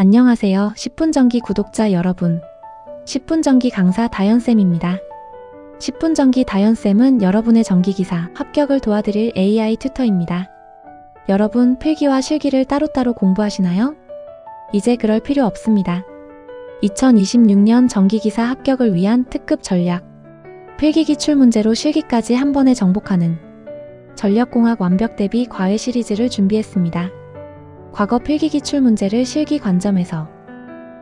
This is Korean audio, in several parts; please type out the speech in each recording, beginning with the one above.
안녕하세요. 10분 전기 구독자 여러분. 10분 전기 강사 다현쌤입니다. 10분 전기 다현쌤은 여러분의 전기기사 합격을 도와드릴 AI 튜터입니다. 여러분 필기와 실기를 따로따로 공부하시나요? 이제 그럴 필요 없습니다. 2026년 전기기사 합격을 위한 특급 전략. 필기 기출 문제로 실기까지 한 번에 정복하는 전력공학 완벽 대비 과외 시리즈를 준비했습니다. 과거 필기 기출 문제를 실기 관점에서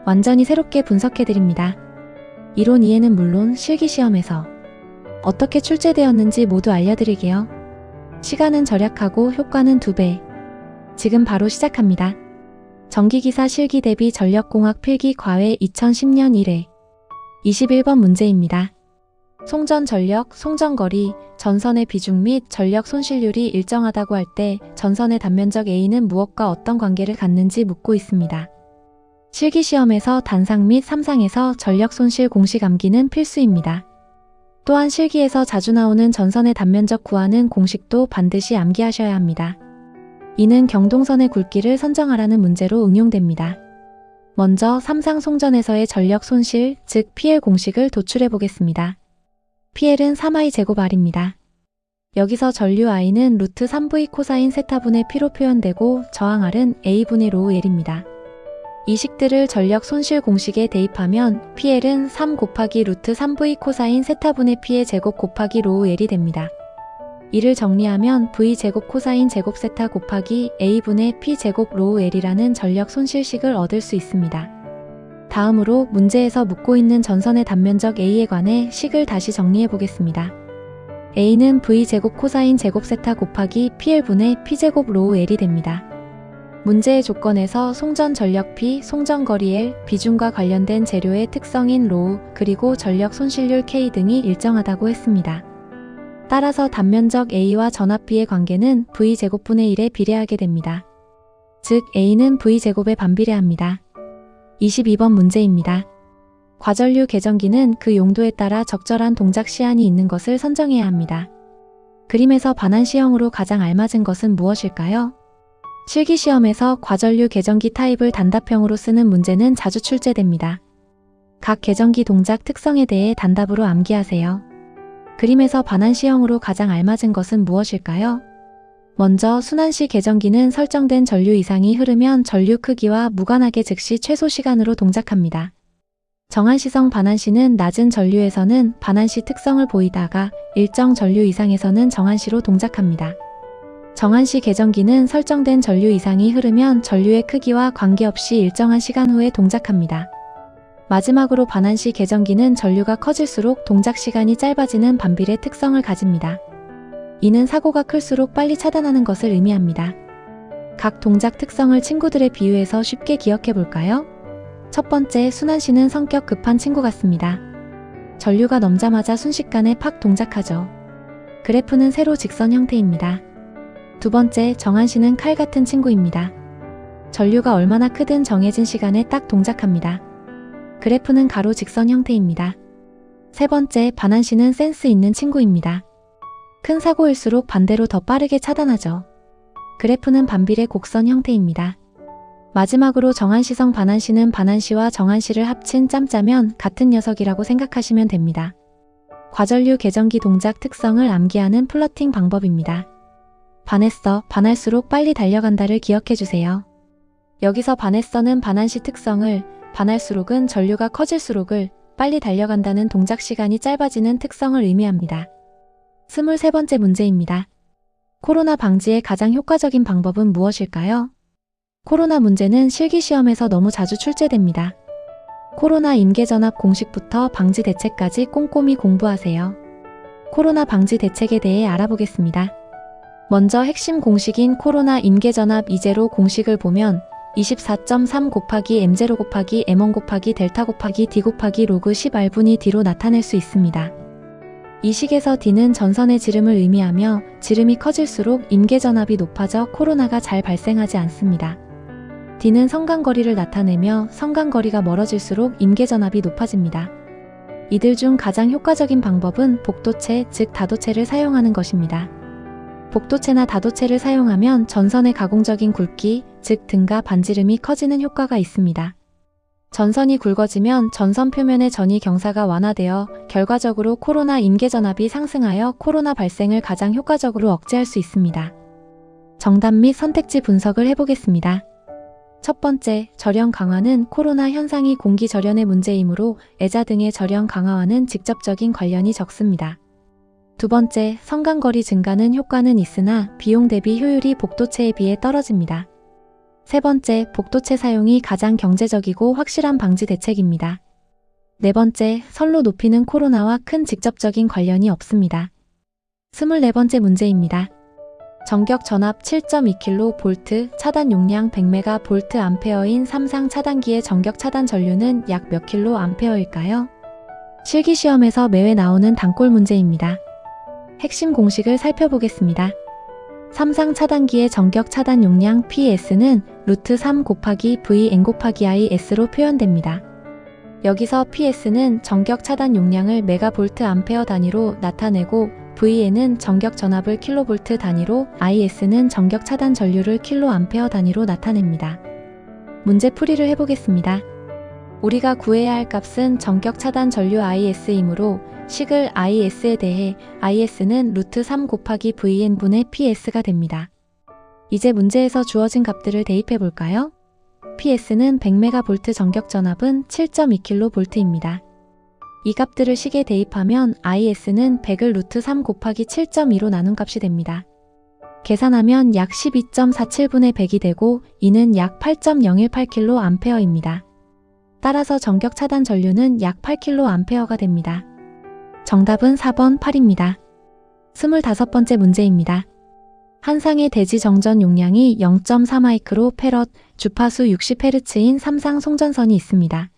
완전히 새롭게 분석해드립니다. 이론 이해는 물론 실기 시험에서 어떻게 출제되었는지 모두 알려드릴게요. 시간은 절약하고 효과는 2배. 지금 바로 시작합니다. 전기기사 실기 대비 전력공학 필기 과외 2010년 1회 21번 문제입니다. 송전 전력, 송전거리, 전선의 비중 및 전력 손실률이 일정하다고 할 때 전선의 단면적 A는 무엇과 어떤 관계를 갖는지 묻고 있습니다. 실기시험에서 단상 및 삼상에서 전력 손실 공식 암기는 필수입니다. 또한 실기에서 자주 나오는 전선의 단면적 구하는 공식도 반드시 암기하셔야 합니다. 이는 경동선의 굵기를 선정하라는 문제로 응용됩니다. 먼저 삼상 송전에서의 전력 손실, 즉 PL 공식을 도출해 보겠습니다. PL은 3I 제곱 R입니다. 여기서 전류 I는 루트 3V 코사인 세타분의 P로 표현되고 저항 R은 A분의 로우 L입니다. 이 식들을 전력 손실 공식에 대입하면 PL은 3 곱하기 루트 3V 코사인 세타분의 P의 제곱 곱하기 로우 L이 됩니다. 이를 정리하면 V 제곱 코사인 제곱 세타 곱하기 A분의 P 제곱 로우 L이라는 전력 손실식을 얻을 수 있습니다. 다음으로 문제에서 묻고 있는 전선의 단면적 A에 관해 식을 다시 정리해 보겠습니다. A는 V제곱 코사인 제곱 세타 곱하기 PL분의 P제곱 로우 L이 됩니다. 문제의 조건에서 송전 전력 P, 송전 거리 L, 비중과 관련된 재료의 특성인 로우, 그리고 전력 손실률 K 등이 일정하다고 했습니다. 따라서 단면적 A와 전압 B의 관계는 V제곱분의 1에 비례하게 됩니다. 즉 A는 V제곱에 반비례합니다. 22번 문제입니다. 과전류 계전기는 그 용도에 따라 적절한 동작 시한이 있는 것을 선정해야 합니다. 그림에서 반환시형으로 가장 알맞은 것은 무엇일까요? 실기시험에서 과전류 계전기 타입을 단답형으로 쓰는 문제는 자주 출제됩니다. 각 계전기 동작 특성에 대해 단답으로 암기하세요. 그림에서 반환시형으로 가장 알맞은 것은 무엇일까요? 먼저 순환시 계전기는 설정된 전류 이상이 흐르면 전류 크기와 무관하게 즉시 최소 시간으로 동작합니다. 정한시성 반환시는 낮은 전류에서는 반환시 특성을 보이다가 일정 전류 이상에서는 정한시로 동작합니다. 정한시 계전기는 설정된 전류 이상이 흐르면 전류의 크기와 관계없이 일정한 시간 후에 동작합니다. 마지막으로 반환시 계전기는 전류가 커질수록 동작 시간이 짧아지는 반비례 특성을 가집니다. 이는 사고가 클수록 빨리 차단하는 것을 의미합니다. 각 동작 특성을 친구들의 비유해서 쉽게 기억해 볼까요? 첫 번째, 순환시는 성격 급한 친구 같습니다. 전류가 넘자마자 순식간에 팍 동작하죠. 그래프는 세로 직선 형태입니다. 두 번째, 정한시는 칼 같은 친구입니다. 전류가 얼마나 크든 정해진 시간에 딱 동작합니다. 그래프는 가로 직선 형태입니다. 세 번째, 반환시는 센스 있는 친구입니다. 큰 사고일수록 반대로 더 빠르게 차단하죠. 그래프는 반비례 곡선 형태입니다. 마지막으로 정한시성 반환시는 반환시와 정한시를 합친 짬짜면 같은 녀석이라고 생각하시면 됩니다. 과전류 계전기 동작 특성을 암기하는 플러팅 방법입니다. 반했어, 반할수록 빨리 달려간다를 기억해주세요. 여기서 반했어는 반환시 특성을, 반할수록은 전류가 커질수록을, 빨리 달려간다는 동작 시간이 짧아지는 특성을 의미합니다. 23번째 문제입니다. 코로나 방지의 가장 효과적인 방법은 무엇일까요? 코로나 문제는 실기시험에서 너무 자주 출제됩니다. 코로나 임계전압 공식부터 방지 대책까지 꼼꼼히 공부하세요. 코로나 방지 대책에 대해 알아보겠습니다. 먼저 핵심 공식인 코로나 임계전압 E0 공식을 보면 24.3 곱하기 M0 곱하기 M1 곱하기 델타 곱하기 D 곱하기 로그 10R분이 D로 나타낼 수 있습니다. 이 식에서 D는 전선의 지름을 의미하며 지름이 커질수록 임계전압이 높아져 코로나가 잘 발생하지 않습니다. D는 성간거리를 나타내며 성간거리가 멀어질수록 임계전압이 높아집니다. 이들 중 가장 효과적인 방법은 복도체, 즉 다도체를 사용하는 것입니다. 복도체나 다도체를 사용하면 전선의 가공적인 굵기, 즉 등가 반지름이 커지는 효과가 있습니다. 전선이 굵어지면 전선 표면의 전이 경사가 완화되어 결과적으로 코로나 임계전압이 상승하여 코로나 발생을 가장 효과적으로 억제할 수 있습니다. 정답 및 선택지 분석을 해보겠습니다. 첫 번째, 절연 강화는 코로나 현상이 공기 절연의 문제이므로 애자 등의 절연 강화와는 직접적인 관련이 적습니다. 두 번째, 성간거리 증가는 효과는 있으나 비용 대비 효율이 복도체에 비해 떨어집니다. 세 번째, 복도체 사용이 가장 경제적이고 확실한 방지 대책입니다. 네 번째, 선로 높이는 코로나와 큰 직접적인 관련이 없습니다. 24번째 문제입니다. 전격 전압 7.2kV, 차단 용량 100MVA인 삼상 차단기의 전격 차단 전류는 약 몇 kA일까요? 실기시험에서 매회 나오는 단골 문제입니다. 핵심 공식을 살펴보겠습니다. 삼상 차단기의 전격 차단 용량 PS는 √3 곱하기 VN 곱하기 IS로 표현됩니다. 여기서 PS는 전격 차단 용량을 메가볼트 암페어 단위로 나타내고 VN은 전격 전압을 킬로볼트 단위로, IS는 전격 차단 전류를 킬로암페어 단위로 나타냅니다. 문제 풀이를 해보겠습니다. 우리가 구해야 할 값은 전격 차단 전류 IS이므로 식을 IS에 대해 IS는 √3 곱하기 VN분의 PS가 됩니다. 이제 문제에서 주어진 값들을 대입해 볼까요? PS는 100MV 전격 전압은 7.2kV입니다. 이 값들을 식에 대입하면 IS는 100을 √3 곱하기 7.2로 나눈 값이 됩니다. 계산하면 약 12.47분의 100이 되고 이는 약 8.018kA입니다. 따라서 전격 차단 전류는 약 8kA가 됩니다. 정답은 4번 8입니다. 25번째 문제입니다. 한 상의 대지 정전 용량이 0.4마이크로 주파수 60Hz인 삼상 송전선이 있습니다.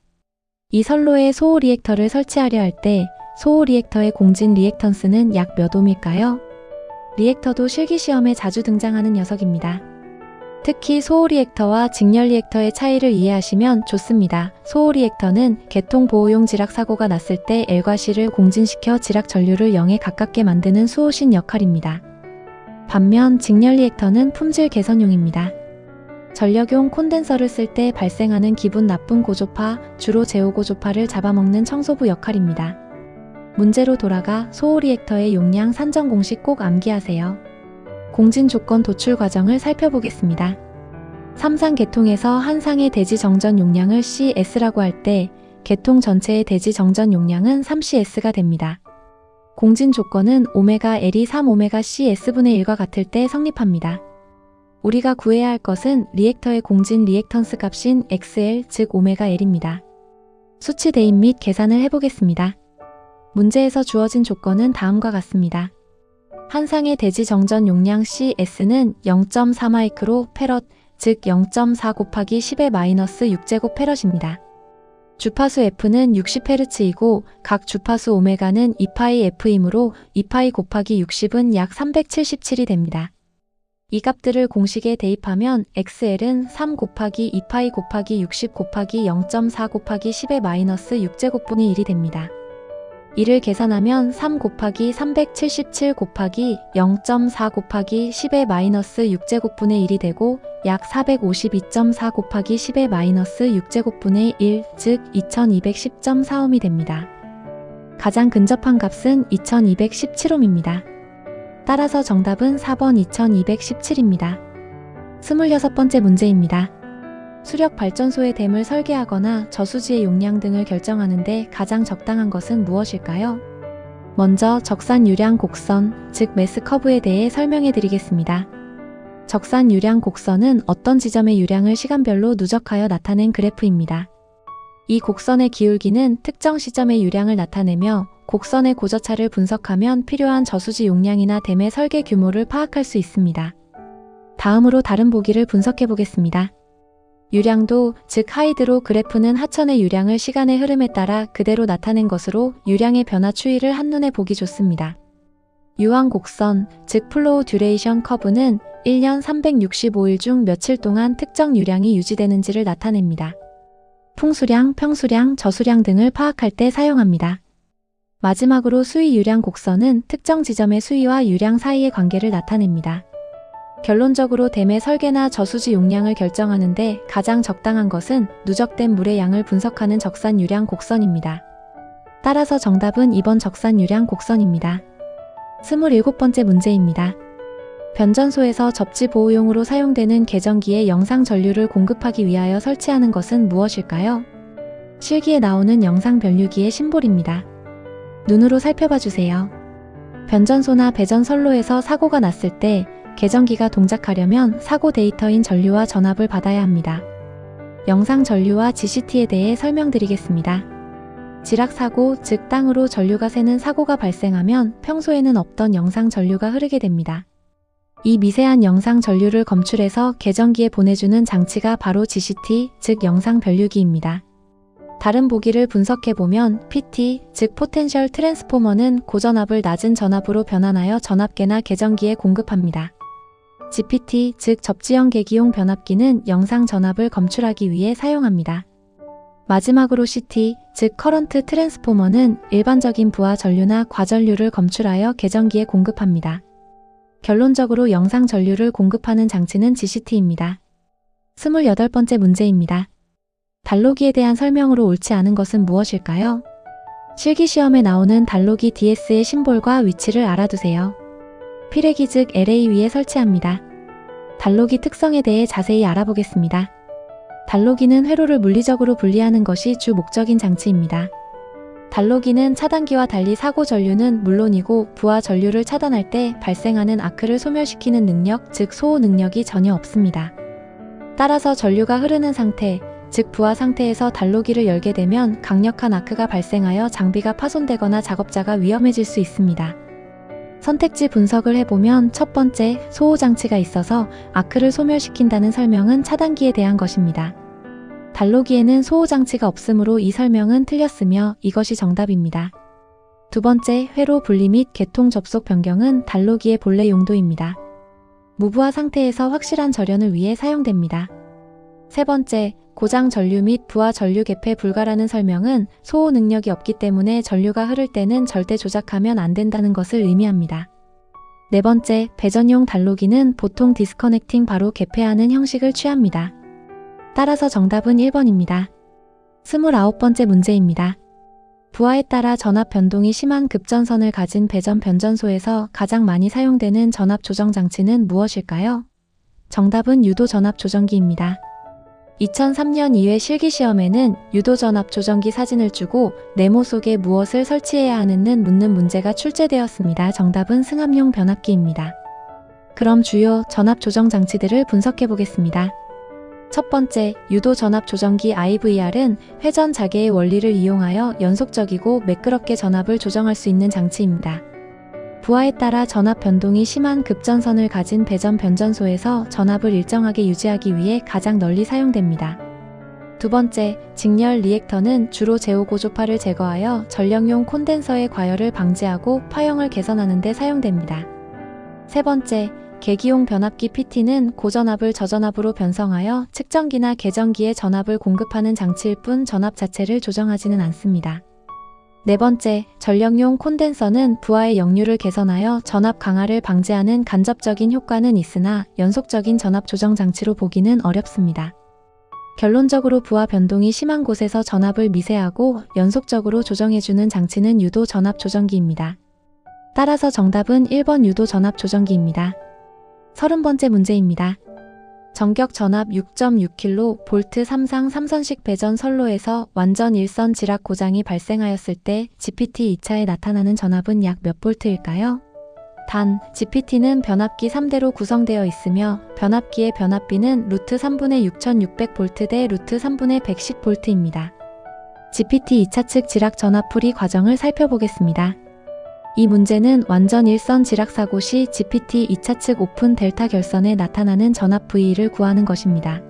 이 선로에 소호 리액터를 설치하려 할 때 소호 리액터의 공진 리액턴스는 약 몇 옴일까요? 리액터도 실기시험에 자주 등장하는 녀석입니다. 특히 소호 리액터와 직렬 리액터의 차이를 이해하시면 좋습니다. 소호 리액터는 개통 보호용 지락 사고가 났을 때 L과 C를 공진시켜 지락 전류를 0에 가깝게 만드는 수호신 역할입니다. 반면 직렬 리액터는 품질 개선용입니다. 전력용 콘덴서를 쓸 때 발생하는 기분 나쁜 고조파, 주로 제오고조파를 잡아먹는 청소부 역할입니다. 문제로 돌아가 소호 리액터의 용량 산정 공식 꼭 암기하세요. 공진 조건 도출 과정을 살펴보겠습니다. 삼상 계통에서 한 상의 대지 정전 용량을 CS라고 할 때 계통 전체의 대지 정전 용량은 3CS가 됩니다. 공진 조건은 오메가 L이 3오메가 CS분의 1과 같을 때 성립합니다. 우리가 구해야 할 것은 리액터의 공진 리액턴스 값인 XL, 즉 오메가 L입니다. 수치 대입 및 계산을 해보겠습니다. 문제에서 주어진 조건은 다음과 같습니다. 한 상의 대지 정전 용량 CS는 0.4마이크로 즉 0.4 곱하기 10의 마이너스 6제곱페럿입니다. 주파수 F는 60Hz이고 각 주파수 오메가는 2파이 F이므로 2파이 곱하기 60은 약 377이 됩니다. 이 값들을 공식에 대입하면 XL은 3 곱하기 2파이 곱하기 60 곱하기 0.4 곱하기 10의 마이너스 6제곱분의 1이 됩니다. 이를 계산하면 3 곱하기 377 곱하기 0.4 곱하기 10의 마이너스 6제곱분의 1이 되고 약 452.4 곱하기 10의 마이너스 6제곱분의 1, 즉 2210.4옴이 됩니다. 가장 근접한 값은 2217옴입니다. 따라서 정답은 4번 2217입니다. 26번째 문제입니다. 수력발전소의 댐을 설계하거나 저수지의 용량 등을 결정하는데 가장 적당한 것은 무엇일까요? 먼저 적산 유량 곡선, 즉 매스 커브에 대해 설명해 드리겠습니다. 적산 유량 곡선은 어떤 지점의 유량을 시간별로 누적하여 나타낸 그래프입니다. 이 곡선의 기울기는 특정 시점의 유량을 나타내며 곡선의 고저차를 분석하면 필요한 저수지 용량이나 댐의 설계 규모를 파악할 수 있습니다. 다음으로 다른 보기를 분석해 보겠습니다. 유량도, 즉 하이드로 그래프는 하천의 유량을 시간의 흐름에 따라 그대로 나타낸 것으로 유량의 변화 추이를 한눈에 보기 좋습니다. 유황 곡선, 즉 플로우 듀레이션 커브는 1년 365일 중 며칠 동안 특정 유량이 유지되는지를 나타냅니다. 풍수량, 평수량, 저수량 등을 파악할 때 사용합니다. 마지막으로 수위 유량 곡선은 특정 지점의 수위와 유량 사이의 관계를 나타냅니다. 결론적으로 댐의 설계나 저수지 용량을 결정하는데 가장 적당한 것은 누적된 물의 양을 분석하는 적산 유량 곡선입니다. 따라서 정답은 2번 적산 유량 곡선입니다. 27번째 문제입니다. 변전소에서 접지 보호용으로 사용되는 계정기에 영상 전류를 공급하기 위하여 설치하는 것은 무엇일까요? 실기에 나오는 영상 변류기의 심볼입니다. 눈으로 살펴봐 주세요. 변전소나 배전 선로에서 사고가 났을 때 계정기가 동작하려면 사고 데이터인 전류와 전압을 받아야 합니다. 영상 전류와 GCT에 대해 설명드리겠습니다. 지락사고, 즉 땅으로 전류가 새는 사고가 발생하면 평소에는 없던 영상 전류가 흐르게 됩니다. 이 미세한 영상 전류를 검출해서 계정기에 보내주는 장치가 바로 GCT, 즉 영상 변류기입니다. 다른 보기를 분석해보면 PT, 즉 포텐셜 트랜스포머는 고전압을 낮은 전압으로 변환하여 전압계나 계정기에 공급합니다. GPT, 즉 접지형 계기용 변압기는 영상 전압을 검출하기 위해 사용합니다. 마지막으로 CT, 즉 커런트 트랜스포머는 일반적인 부하 전류나 과전류를 검출하여 계정기에 공급합니다. 결론적으로 영상 전류를 공급하는 장치는 GCT입니다. 28번째 문제입니다. 단로기에 대한 설명으로 옳지 않은 것은 무엇일까요? 실기시험에 나오는 단로기 DS의 심볼과 위치를 알아두세요. 피레기 즉 LA 위에 설치합니다. 단로기 특성에 대해 자세히 알아보겠습니다. 단로기는 회로를 물리적으로 분리하는 것이 주 목적인 장치입니다. 단로기는 차단기와 달리 사고 전류는 물론이고 부하 전류를 차단할 때 발생하는 아크를 소멸시키는 능력, 즉 소호 능력이 전혀 없습니다. 따라서 전류가 흐르는 상태, 즉 부하 상태에서 단로기를 열게 되면 강력한 아크가 발생하여 장비가 파손되거나 작업자가 위험해질 수 있습니다. 선택지 분석을 해보면 첫 번째, 소호장치가 있어서 아크를 소멸시킨다는 설명은 차단기에 대한 것입니다. 단로기에는 소호장치가 없으므로 이 설명은 틀렸으며 이것이 정답입니다. 두 번째, 회로 분리 및 개통 접속 변경은 단로기의 본래 용도입니다. 무부하 상태에서 확실한 절연을 위해 사용됩니다. 세 번째, 고장 전류 및 부하 전류 개폐 불가라는 설명은 소호 능력이 없기 때문에 전류가 흐를 때는 절대 조작하면 안 된다는 것을 의미합니다. 네 번째, 배전용 단로기는 보통 디스커넥팅 바로 개폐하는 형식을 취합니다. 따라서 정답은 1번입니다. 29번째 문제입니다. 부하에 따라 전압 변동이 심한 급전선을 가진 배전 변전소에서 가장 많이 사용되는 전압 조정 장치는 무엇일까요? 정답은 유도 전압 조정기입니다. 2003년 2회 실기시험에는 유도 전압 조정기 사진을 주고 네모 속에 무엇을 설치해야 하는는 묻는 문제가 출제되었습니다. 정답은 승합용 변압기입니다. 그럼 주요 전압 조정 장치들을 분석해 보겠습니다. 첫 번째, 유도 전압 조정기 IVR은 회전 자개의 원리를 이용하여 연속적이고 매끄럽게 전압을 조정할 수 있는 장치입니다. 부하에 따라 전압 변동이 심한 급전선을 가진 배전 변전소에서 전압을 일정하게 유지하기 위해 가장 널리 사용됩니다. 두 번째, 직렬 리액터는 주로 제호고조파를 제거하여 전력용 콘덴서의 과열을 방지하고 파형을 개선하는 데 사용됩니다. 세 번째, 계기용 변압기 PT는 고전압을 저전압으로 변성하여 측정기나 계정기에 전압을 공급하는 장치일 뿐 전압 자체를 조정하지는 않습니다. 네 번째, 전력용 콘덴서는 부하의 역류를 개선하여 전압 강화를 방지하는 간접적인 효과는 있으나 연속적인 전압 조정 장치로 보기는 어렵습니다. 결론적으로 부하 변동이 심한 곳에서 전압을 미세하고 연속적으로 조정해주는 장치는 유도 전압 조정기입니다. 따라서 정답은 1번 유도 전압 조정기입니다. 30번째 문제입니다. 전격 전압 6.6kV 3상 3선식 배전 선로에서 완전 일선 지락 고장이 발생하였을 때 GPT 2차에 나타나는 전압은 약 몇 볼트일까요? 단, GPT는 변압기 3대로 구성되어 있으며 변압기의 변압비는 루트 3분의 6600V 대 루트 3분의 110V입니다. GPT 2차 측 지락 전압 풀이 과정을 살펴보겠습니다. 이 문제는 완전 일선 지락 사고 시 GPT 2차 측 오픈 델타 결선에 나타나는 전압 V를 구하는 것입니다.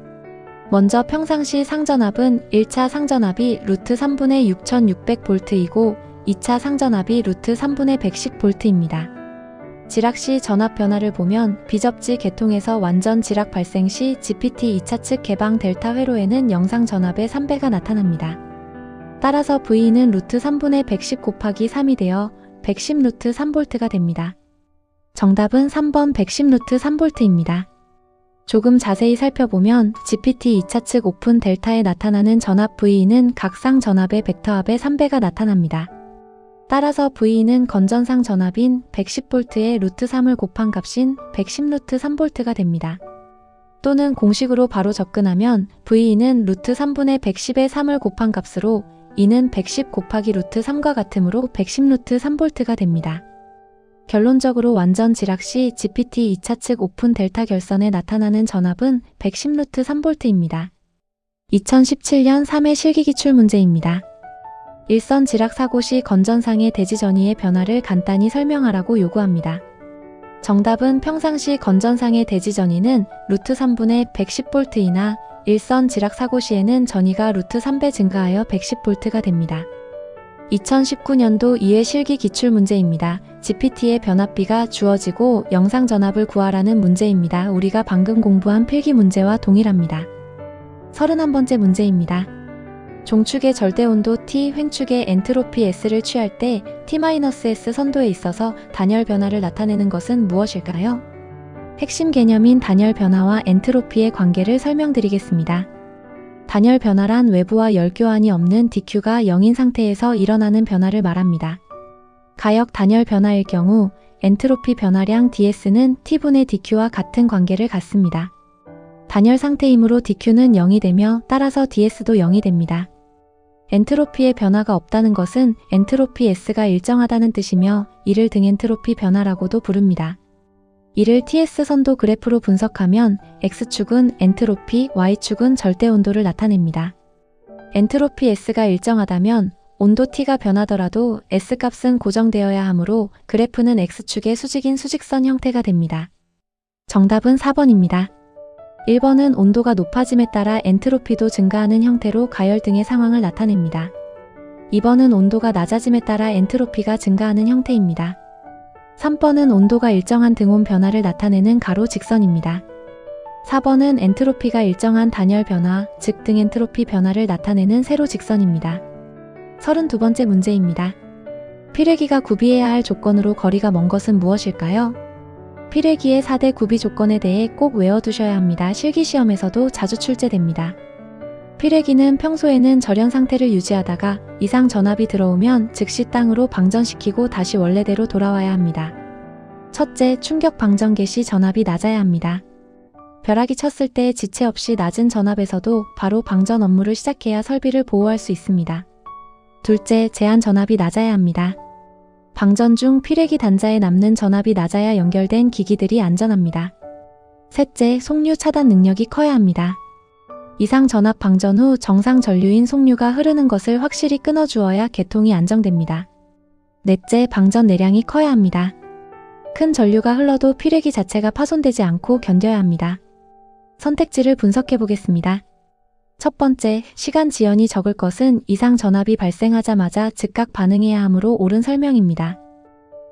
먼저 평상시 상전압은 1차 상전압이 루트 3분의 6600V이고 2차 상전압이 루트 3분의 110V입니다. 지락 시 전압 변화를 보면 비접지 계통에서 완전 지락 발생 시 GPT 2차 측 개방 델타 회로에는 영상 전압의 3배가 나타납니다. 따라서 V는 루트 3분의 110 곱하기 3이 되어 110 루트 3V가 됩니다. 정답은 3번 110 루트 3V입니다. 조금 자세히 살펴보면 GPT 2차 측 오픈 델타에 나타나는 전압 V는 각상 전압의 벡터합의 3배가 나타납니다. 따라서 V는 건전상 전압인 110V에 루트 3을 곱한 값인 110 루트 3V가 됩니다. 또는 공식으로 바로 접근하면 V는 루트 3분의 110에 3을 곱한 값으로 이는 110 곱하기 루트 3과 같으므로 110 루트 3V가 됩니다. 결론적으로 완전 지락 시 GPT 2차 측 오픈 델타 결선에 나타나는 전압은 110 루트 3V입니다. 2017년 3회 실기기출 문제입니다. 일선 지락 사고 시 건전상의 대지 전위의 변화를 간단히 설명하라고 요구합니다. 정답은 평상시 건전상의 대지 전위는 루트 3분의 110V이나 일선 지락 사고 시에는 전위가 루트 3배 증가하여 110V가 됩니다. 2019년도 2회 실기 기출 문제입니다. GPT의 변압비가 주어지고 영상 전압을 구하라는 문제입니다. 우리가 방금 공부한 필기 문제와 동일합니다. 31번째 문제입니다. 종축의 절대온도 T, 횡축의 엔트로피 S를 취할 때 T-S 선도에 있어서 단열 변화를 나타내는 것은 무엇일까요? 핵심 개념인 단열 변화와 엔트로피의 관계를 설명드리겠습니다. 단열 변화란 외부와 열교환이 없는 DQ가 0인 상태에서 일어나는 변화를 말합니다. 가역 단열 변화일 경우 엔트로피 변화량 DS는 T분의 DQ와 같은 관계를 갖습니다. 단열 상태이므로 DQ는 0이 되며 따라서 DS도 0이 됩니다. 엔트로피의 변화가 없다는 것은 엔트로피 S가 일정하다는 뜻이며 이를 등엔트로피 변화라고도 부릅니다. 이를 TS 선도 그래프로 분석하면 X축은 엔트로피, Y축은 절대온도를 나타냅니다. 엔트로피 S가 일정하다면 온도 T가 변하더라도 S값은 고정되어야 하므로 그래프는 X축의 수직인 수직선 형태가 됩니다. 정답은 4번입니다. 1번은 온도가 높아짐에 따라 엔트로피도 증가하는 형태로 가열 등의 상황을 나타냅니다. 2번은 온도가 낮아짐에 따라 엔트로피가 증가하는 형태입니다. 3번은 온도가 일정한 등온 변화를 나타내는 가로 직선입니다. 4번은 엔트로피가 일정한 단열 변화, 즉 등엔트로피 변화를 나타내는 세로 직선입니다. 32번째 문제입니다. 필회기가 구비해야 할 조건으로 거리가 먼 것은 무엇일까요? 필회기의 4대 구비 조건에 대해 꼭 외워두셔야 합니다. 실기시험에서도 자주 출제됩니다. 필회기는 평소에는 절연 상태를 유지하다가 이상 전압이 들어오면 즉시 땅으로 방전시키고 다시 원래대로 돌아와야 합니다. 첫째, 충격 방전 개시 전압이 낮아야 합니다. 벼락이 쳤을 때 지체 없이 낮은 전압에서도 바로 방전 업무를 시작해야 설비를 보호할 수 있습니다. 둘째, 제한 전압이 낮아야 합니다. 방전 중 필회기 단자에 남는 전압이 낮아야 연결된 기기들이 안전합니다. 셋째, 속류 차단 능력이 커야 합니다. 이상 전압 방전 후 정상 전류인 속류가 흐르는 것을 확실히 끊어주어야 개통이 안정됩니다. 넷째, 방전 내량이 커야 합니다. 큰 전류가 흘러도 필회기 자체가 파손되지 않고 견뎌야 합니다. 선택지를 분석해 보겠습니다. 첫 번째, 시간 지연이 적을 것은 이상 전압이 발생하자마자 즉각 반응해야 하므로 옳은 설명입니다.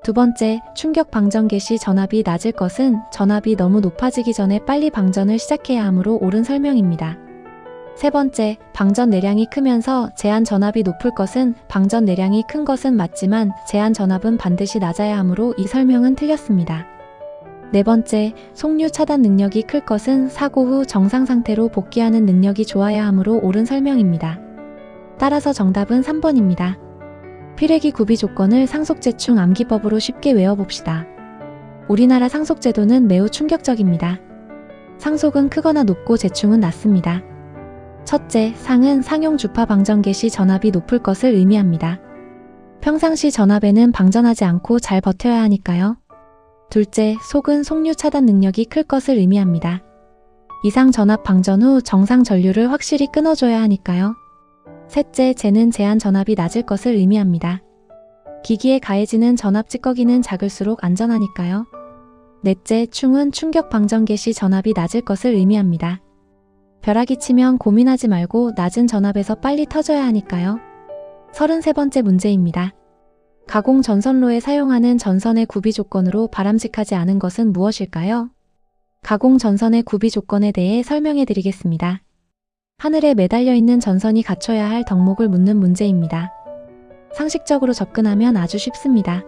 두 번째, 충격 방전 개시 전압이 낮을 것은 전압이 너무 높아지기 전에 빨리 방전을 시작해야 하므로 옳은 설명입니다. 세 번째, 방전 내량이 크면서 제한 전압이 높을 것은 방전 내량이 큰 것은 맞지만 제한 전압은 반드시 낮아야 하므로 이 설명은 틀렸습니다. 네 번째, 속류 차단 능력이 클 것은 사고 후 정상 상태로 복귀하는 능력이 좋아야 하므로 옳은 설명입니다. 따라서 정답은 3번입니다. 필회기 구비 조건을 상속재충 암기법으로 쉽게 외워봅시다. 우리나라 상속제도는 매우 충격적입니다. 상속은 크거나 높고 재충은 낮습니다. 첫째, 상은 상용 주파 방전 개시 전압이 높을 것을 의미합니다. 평상시 전압에는 방전하지 않고 잘 버텨야 하니까요. 둘째, 속은 속류 차단 능력이 클 것을 의미합니다. 이상 전압 방전 후 정상 전류를 확실히 끊어줘야 하니까요. 셋째, 재는 제한 전압이 낮을 것을 의미합니다. 기기에 가해지는 전압 찌꺼기는 작을수록 안전하니까요. 넷째, 충은 충격 방전 개시 전압이 낮을 것을 의미합니다. 벼락이 치면 고민하지 말고 낮은 전압에서 빨리 터져야 하니까요. 33번째 문제입니다. 가공 전선로에 사용하는 전선의 구비 조건으로 바람직하지 않은 것은 무엇일까요? 가공 전선의 구비 조건에 대해 설명해 드리겠습니다. 하늘에 매달려 있는 전선이 갖춰야 할 덕목을 묻는 문제입니다. 상식적으로 접근하면 아주 쉽습니다.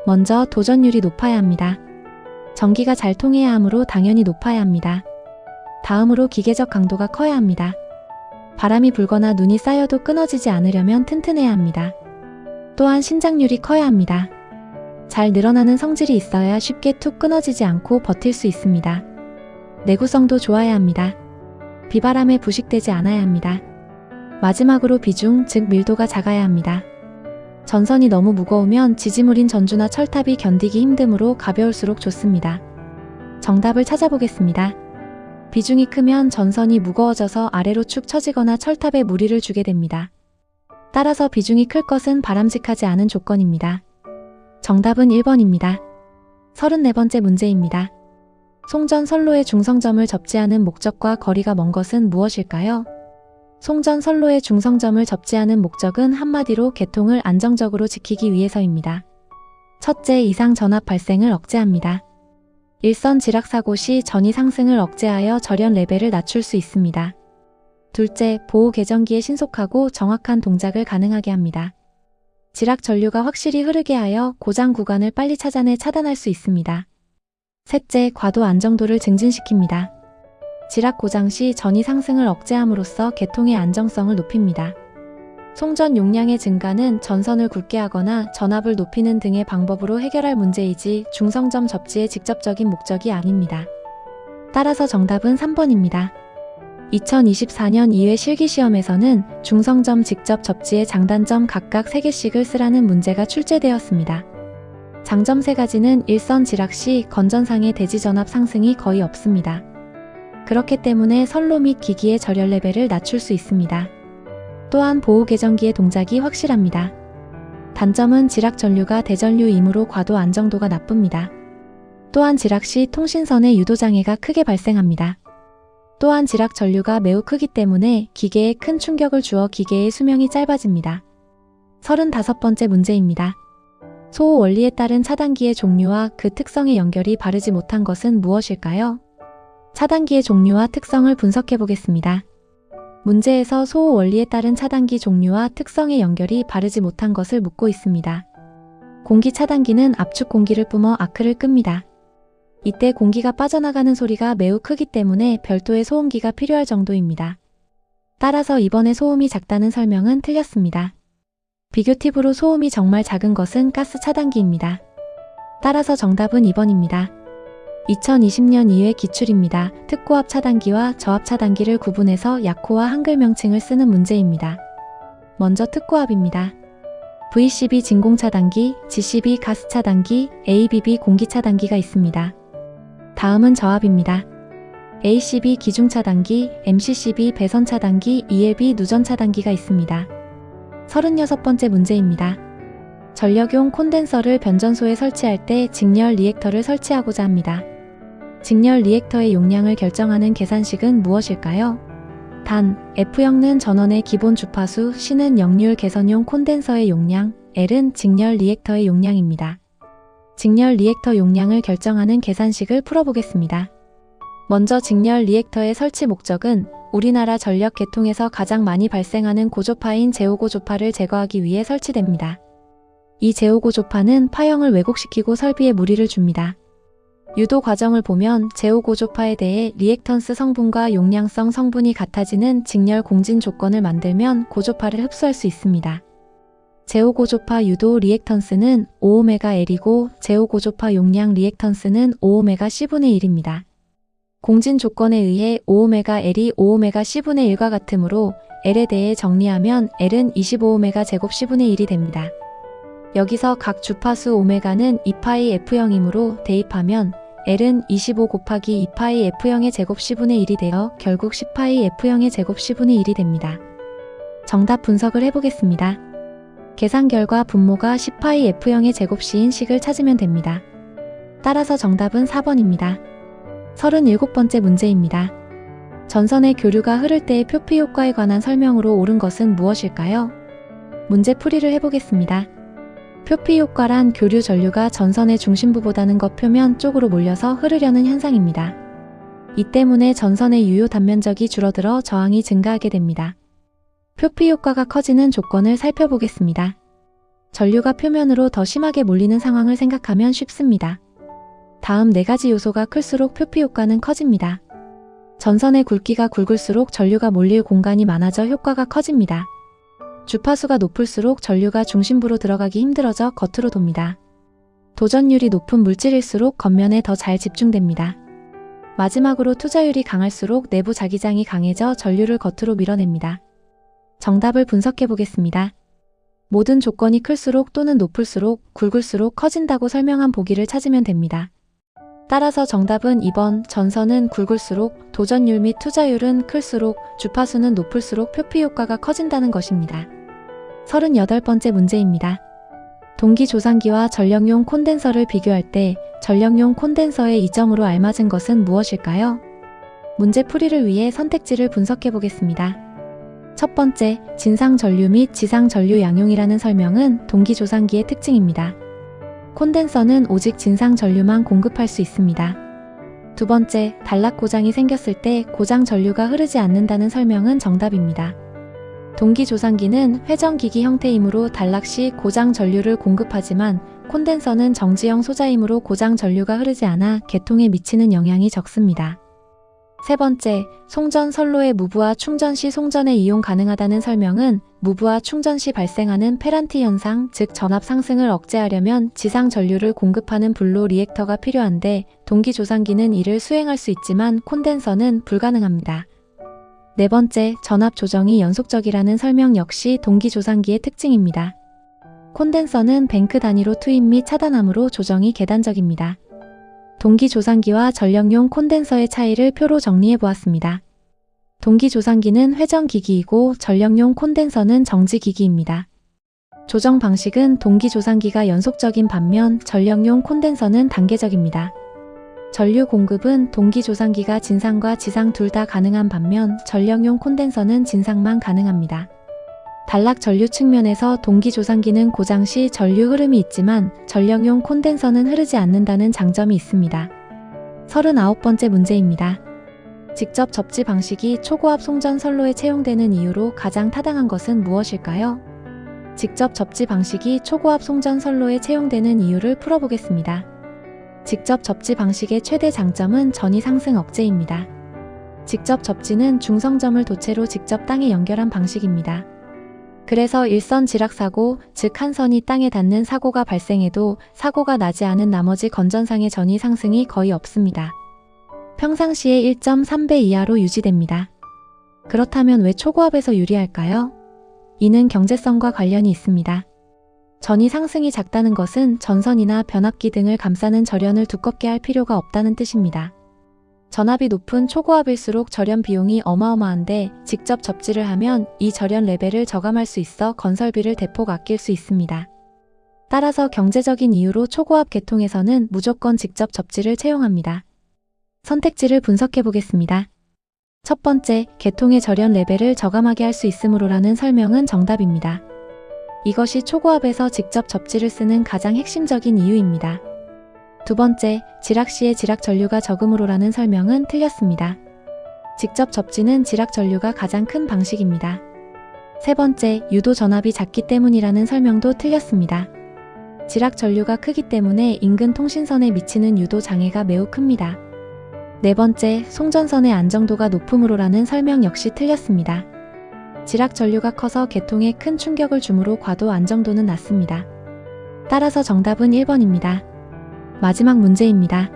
먼저 도전율이 높아야 합니다. 전기가 잘 통해야 하므로 당연히 높아야 합니다. 다음으로 기계적 강도가 커야 합니다. 바람이 불거나 눈이 쌓여도 끊어지지 않으려면 튼튼해야 합니다. 또한 신장률이 커야 합니다. 잘 늘어나는 성질이 있어야 쉽게 툭 끊어지지 않고 버틸 수 있습니다. 내구성도 좋아야 합니다. 비바람에 부식되지 않아야 합니다. 마지막으로 비중, 즉 밀도가 작아야 합니다. 전선이 너무 무거우면 지지물인 전주나 철탑이 견디기 힘드므로 가벼울수록 좋습니다. 정답을 찾아보겠습니다. 비중이 크면 전선이 무거워져서 아래로 축 처지거나 철탑에 무리를 주게 됩니다. 따라서 비중이 클 것은 바람직하지 않은 조건입니다. 정답은 1번입니다. 34번째 문제입니다. 송전 선로의 중성점을 접지하는 목적과 거리가 먼 것은 무엇일까요? 송전 선로의 중성점을 접지하는 목적은 한마디로 계통을 안정적으로 지키기 위해서입니다. 첫째, 이상 전압 발생을 억제합니다. 일선 지락 사고 시 전이 상승을 억제하여 절연 레벨을 낮출 수 있습니다. 둘째, 보호 계전기에 신속하고 정확한 동작을 가능하게 합니다. 지락 전류가 확실히 흐르게 하여 고장 구간을 빨리 찾아내 차단할 수 있습니다. 셋째, 과도 안정도를 증진시킵니다. 지락 고장 시 전이 상승을 억제함으로써 계통의 안정성을 높입니다. 송전 용량의 증가는 전선을 굵게 하거나 전압을 높이는 등의 방법으로 해결할 문제이지 중성점 접지의 직접적인 목적이 아닙니다. 따라서 정답은 3번입니다. 2024년 2회 실기시험에서는 중성점 직접 접지의 장단점 각각 3개씩을 쓰라는 문제가 출제되었습니다. 장점 3가지는 일선 지락 시 건전상의 대지전압 상승이 거의 없습니다. 그렇기 때문에 선로 및 기기의 절연 레벨을 낮출 수 있습니다. 또한 보호 계전기의 동작이 확실합니다. 단점은 지락 전류가 대전류이므로 과도 안정도가 나쁩니다. 또한 지락 시 통신선의 유도장애가 크게 발생합니다. 또한 지락 전류가 매우 크기 때문에 기계에 큰 충격을 주어 기계의 수명이 짧아집니다. 35번째 문제입니다. 소호 원리에 따른 차단기의 종류와 그 특성의 연결이 바르지 못한 것은 무엇일까요? 차단기의 종류와 특성을 분석해 보겠습니다. 문제에서 소호 원리에 따른 차단기 종류와 특성의 연결이 바르지 못한 것을 묻고 있습니다. 공기 차단기는 압축 공기를 뿜어 아크를 끕니다. 이때 공기가 빠져나가는 소리가 매우 크기 때문에 별도의 소음기가 필요할 정도입니다. 따라서 이번에 소음이 작다는 설명은 틀렸습니다. 비교 팁으로 소음이 정말 작은 것은 가스 차단기입니다. 따라서 정답은 2번입니다. 2020년 2회 기출입니다. 특고압 차단기와 저압 차단기를 구분해서 약호와 한글 명칭을 쓰는 문제입니다. 먼저 특고압입니다. VCB 진공 차단기, GCB 가스 차단기, ABB 공기 차단기가 있습니다. 다음은 저압입니다. ACB 기중 차단기, MCCB 배선 차단기, ELB 누전 차단기가 있습니다. 36번째 문제입니다. 전력용 콘덴서를 변전소에 설치할 때 직렬 리액터를 설치하고자 합니다. 직렬 리액터의 용량을 결정하는 계산식은 무엇일까요? 단, F형은 전원의 기본 주파수, C는 역률 개선용 콘덴서의 용량, L은 직렬 리액터의 용량입니다. 직렬 리액터 용량을 결정하는 계산식을 풀어보겠습니다. 먼저 직렬 리액터의 설치 목적은 우리나라 전력 계통에서 가장 많이 발생하는 고조파인 제5고조파를 제거하기 위해 설치됩니다. 이 제5고조파는 파형을 왜곡시키고 설비에 무리를 줍니다. 유도 과정을 보면 제5고조파에 대해 리액턴스 성분과 용량성 성분이 같아지는 직렬 공진 조건을 만들면 고조파를 흡수할 수 있습니다. 제5고조파 유도 리액턴스는 5ωL이고 제5고조파 용량 리액턴스는 5ωC분의 1입니다. 공진 조건에 의해 5ωL이 5ωC분의 1과 같으므로 L에 대해 정리하면 L은 25ω 제곱 C분의 1이 됩니다. 여기서 각 주파수 오메가는 2파이 F형이므로 대입하면 L은 25 곱하기 2파이 F형의 제곱 C분의 1이 되어 결국 10파이 F형의 제곱 C분의 1이 됩니다. 정답 분석을 해보겠습니다. 계산 결과 분모가 10파이 F형의 제곱 C인 식을 찾으면 됩니다. 따라서 정답은 4번입니다. 37번째 문제입니다. 전선의 교류가 흐를 때의 표피 효과에 관한 설명으로 옳은 것은 무엇일까요? 문제 풀이를 해보겠습니다. 표피 효과란 교류 전류가 전선의 중심부보다는 겉 표면 쪽으로 몰려서 흐르려는 현상입니다. 이 때문에 전선의 유효 단면적이 줄어들어 저항이 증가하게 됩니다. 표피 효과가 커지는 조건을 살펴보겠습니다. 전류가 표면으로 더 심하게 몰리는 상황을 생각하면 쉽습니다. 다음 4가지 요소가 클수록 표피 효과는 커집니다. 전선의 굵기가 굵을수록 전류가 몰릴 공간이 많아져 효과가 커집니다. 주파수가 높을수록 전류가 중심부로 들어가기 힘들어져 겉으로 돕니다. 도전율이 높은 물질일수록 겉면에 더 잘 집중됩니다. 마지막으로 투자율이 강할수록 내부 자기장이 강해져 전류를 겉으로 밀어냅니다. 정답을 분석해 보겠습니다. 모든 조건이 클수록 또는 높을수록 굵을수록 커진다고 설명한 보기를 찾으면 됩니다. 따라서 정답은 2번 전선은 굵을수록 도전율 및 투자율은 클수록 주파수는 높을수록 표피 효과가 커진다는 것입니다. 38번째 문제입니다. 동기조상기와 전력용 콘덴서를 비교할 때 전력용 콘덴서의 이점으로 알맞은 것은 무엇일까요? 문제 풀이를 위해 선택지를 분석해 보겠습니다. 첫 번째, 진상전류 및 지상전류 양용이라는 설명은 동기조상기의 특징입니다. 콘덴서는 오직 진상전류만 공급할 수 있습니다. 두 번째, 단락 고장이 생겼을 때 고장 전류가 흐르지 않는다는 설명은 정답입니다. 동기조상기는 회전기기 형태이므로 단락 시 고장 전류를 공급하지만 콘덴서는 정지형 소자이므로 고장 전류가 흐르지 않아 계통에 미치는 영향이 적습니다. 세 번째, 송전 선로의 무브와 충전 시 송전에 이용 가능하다는 설명은 무브와 충전 시 발생하는 페란티 현상, 즉 전압 상승을 억제하려면 지상 전류를 공급하는 블로 리액터가 필요한데 동기조상기는 이를 수행할 수 있지만 콘덴서는 불가능합니다. 네 번째, 전압 조정이 연속적이라는 설명 역시 동기조상기의 특징입니다. 콘덴서는 뱅크 단위로 투입 및 차단함으로 조정이 계단적입니다. 동기조상기와 전력용 콘덴서의 차이를 표로 정리해 보았습니다. 동기조상기는 회전기기이고 전력용 콘덴서는 정지기기입니다. 조정 방식은 동기조상기가 연속적인 반면 전력용 콘덴서는 단계적입니다. 전류 공급은 동기조상기가 진상과 지상 둘 다 가능한 반면 전력용 콘덴서는 진상만 가능합니다. 단락 전류 측면에서 동기조상기는 고장 시 전류 흐름이 있지만 전력용 콘덴서는 흐르지 않는다는 장점이 있습니다. 39번째 문제입니다. 직접 접지 방식이 초고압 송전 선로에 채용되는 이유로 가장 타당한 것은 무엇일까요? 직접 접지 방식이 초고압 송전 선로에 채용되는 이유를 풀어보겠습니다. 직접 접지 방식의 최대 장점은 전위 상승 억제입니다. 직접 접지는 중성점을 도체로 직접 땅에 연결한 방식입니다. 그래서 일선 지락사고, 즉 한 선이 땅에 닿는 사고가 발생해도 사고가 나지 않은 나머지 건전상의 전위 상승이 거의 없습니다. 평상시에 1.3배 이하로 유지됩니다. 그렇다면 왜 초고압에서 유리할까요? 이는 경제성과 관련이 있습니다. 전위 상승이 작다는 것은 전선이나 변압기 등을 감싸는 절연을 두껍게 할 필요가 없다는 뜻입니다. 전압이 높은 초고압일수록 절연 비용이 어마어마한데 직접 접지를 하면 이 절연 레벨을 저감할 수 있어 건설비를 대폭 아낄 수 있습니다. 따라서 경제적인 이유로 초고압 계통에서는 무조건 직접 접지를 채용합니다. 선택지를 분석해 보겠습니다. 첫 번째, 계통의 절연 레벨을 저감하게 할 수 있으므로라는 설명은 정답입니다. 이것이 초고압에서 직접 접지를 쓰는 가장 핵심적인 이유입니다. 두 번째, 지락 시에 지락 전류가 적음으로라는 설명은 틀렸습니다. 직접 접지는 지락 전류가 가장 큰 방식입니다. 세 번째, 유도 전압이 작기 때문이라는 설명도 틀렸습니다. 지락 전류가 크기 때문에 인근 통신선에 미치는 유도 장애가 매우 큽니다. 네 번째, 송전선의 안정도가 높음으로라는 설명 역시 틀렸습니다. 지락 전류가 커서 계통에 큰 충격을 주므로 과도 안정도는 낮습니다. 따라서 정답은 1번입니다. 마지막 문제입니다.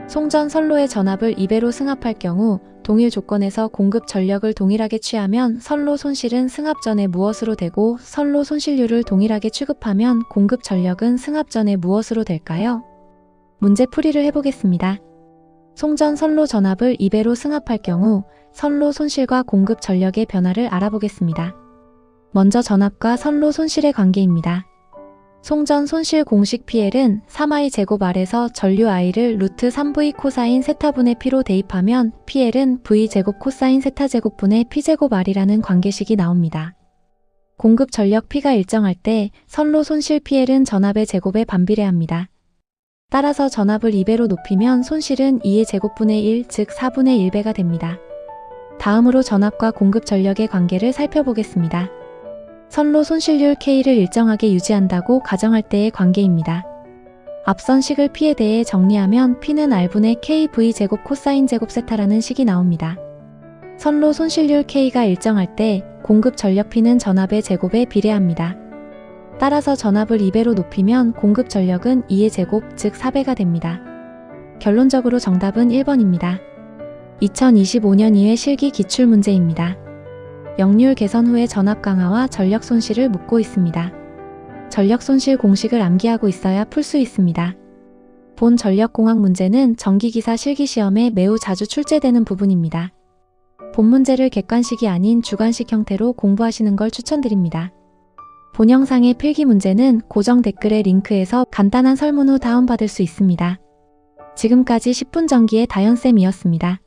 송전 선로의 전압을 2배로 승합할 경우 동일 조건에서 공급 전력을 동일하게 취하면 선로 손실은 승합 전의 무엇으로 되고 선로 손실률을 동일하게 취급하면 공급 전력은 승합 전의 무엇으로 될까요? 문제 풀이를 해보겠습니다. 송전 선로 전압을 2배로 승합할 경우 선로 손실과 공급 전력의 변화를 알아보겠습니다. 먼저 전압과 선로 손실의 관계입니다. 송전 손실 공식 PL은 3i 제곱 R에서 전류 i를 루트 3v 코사인 세타분의 P로 대입하면 PL은 v 제곱 코사인 세타 제곱분의 P 제곱 R이라는 관계식이 나옵니다. 공급 전력 P가 일정할 때 선로 손실 PL은 전압의 제곱에 반비례합니다. 따라서 전압을 2배로 높이면 손실은 2의 제곱분의 1, 즉 4분의 1배가 됩니다. 다음으로 전압과 공급 전력의 관계를 살펴보겠습니다. 선로 손실률 K를 일정하게 유지한다고 가정할 때의 관계입니다. 앞선 식을 P에 대해 정리하면 P는 R분의 KV 제곱 코사인 제곱 세타라는 식이 나옵니다. 선로 손실률 K가 일정할 때 공급 전력 P는 전압의 제곱에 비례합니다. 따라서 전압을 2배로 높이면 공급 전력은 2의 제곱, 즉 4배가 됩니다. 결론적으로 정답은 1번입니다. 2025년 2회 실기 기출문제입니다. 역률 개선 후의 전압 강화와 전력 손실을 묻고 있습니다. 전력 손실 공식을 암기하고 있어야 풀 수 있습니다. 본 전력공학 문제는 전기기사 실기시험에 매우 자주 출제되는 부분입니다. 본 문제를 객관식이 아닌 주관식 형태로 공부하시는 걸 추천드립니다. 본 영상의 필기 문제는 고정 댓글의 링크에서 간단한 설문 후 다운받을 수 있습니다. 지금까지 10분 전기의 다현쌤이었습니다.